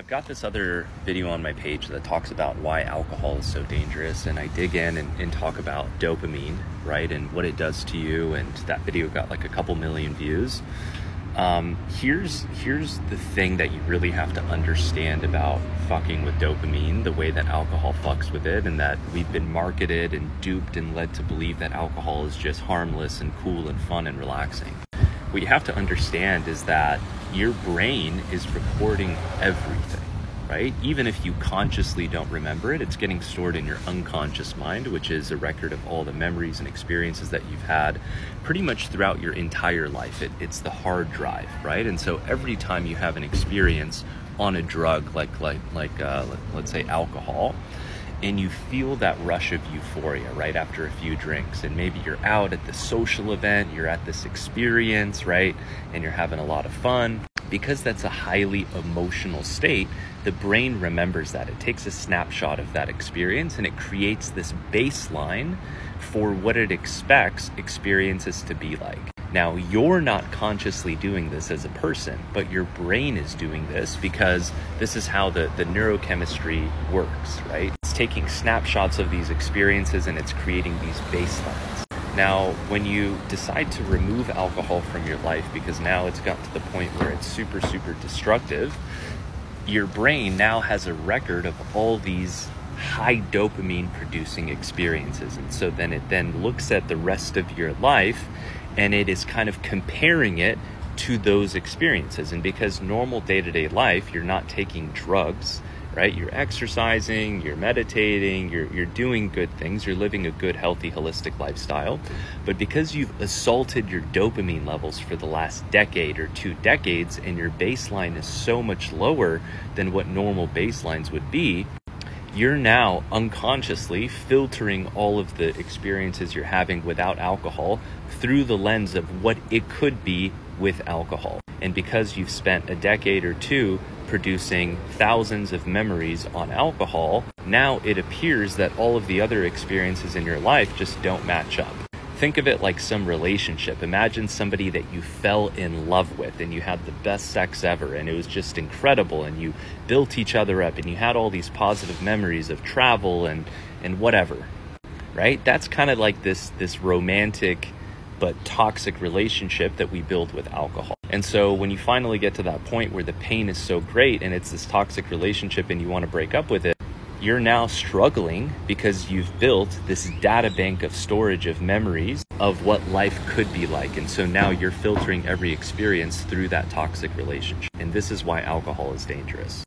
got this other video on my page that talks about why alcohol is so dangerous, and I dig in and talk about dopamine, right, and what it does to you, and that video got like a couple million views. Here's the thing that you really have to understand about fucking with dopamine, the way that alcohol fucks with it, and that we've been marketed and duped and led to believe that alcohol is just harmless and cool and fun and relaxing. What you have to understand is that your brain is recording everything, right? Even if you consciously don't remember it, it's getting stored in your unconscious mind, which is a record of all the memories and experiences that you've had pretty much throughout your entire life. It's the hard drive, right? And so every time you have an experience on a drug like let's say alcohol, and you feel that rush of euphoria right after a few drinks, and maybe you're out at the social event, you're at this experience, right, and you're having a lot of fun. Because that's a highly emotional state, the brain remembers that. It takes a snapshot of that experience and it creates this baseline for what it expects experiences to be like. Now, you're not consciously doing this as a person, but your brain is doing this because this is how the neurochemistry works, right? It's taking snapshots of these experiences and it's creating these baselines. Now, when you decide to remove alcohol from your life, because now it's gotten to the point where it's super, super destructive, your brain now has a record of all these high dopamine producing experiences. And so then it then looks at the rest of your life and it is kind of comparing it to those experiences. And because normal day-to-day life, you're not taking drugs, right? You're exercising, you're meditating, you're doing good things, you're living a good, healthy, holistic lifestyle. But because you've assaulted your dopamine levels for the last decade or 2 decades, and your baseline is so much lower than what normal baselines would be, you're now unconsciously filtering all of the experiences you're having without alcohol through the lens of what it could be with alcohol. And because you've spent a decade or 2 producing thousands of memories on alcohol, now it appears that all of the other experiences in your life just don't match up. Think of it like some relationship. Imagine somebody that you fell in love with and you had the best sex ever and it was just incredible and you built each other up and you had all these positive memories of travel and whatever, right? That's kind of like this romantic but toxic relationship that we build with alcohol. And so when you finally get to that point where the pain is so great and it's this toxic relationship and you want to break up with it, you're now struggling because you've built this data bank of storage of memories of what life could be like. And so now you're filtering every experience through that toxic relationship. And this is why alcohol is dangerous.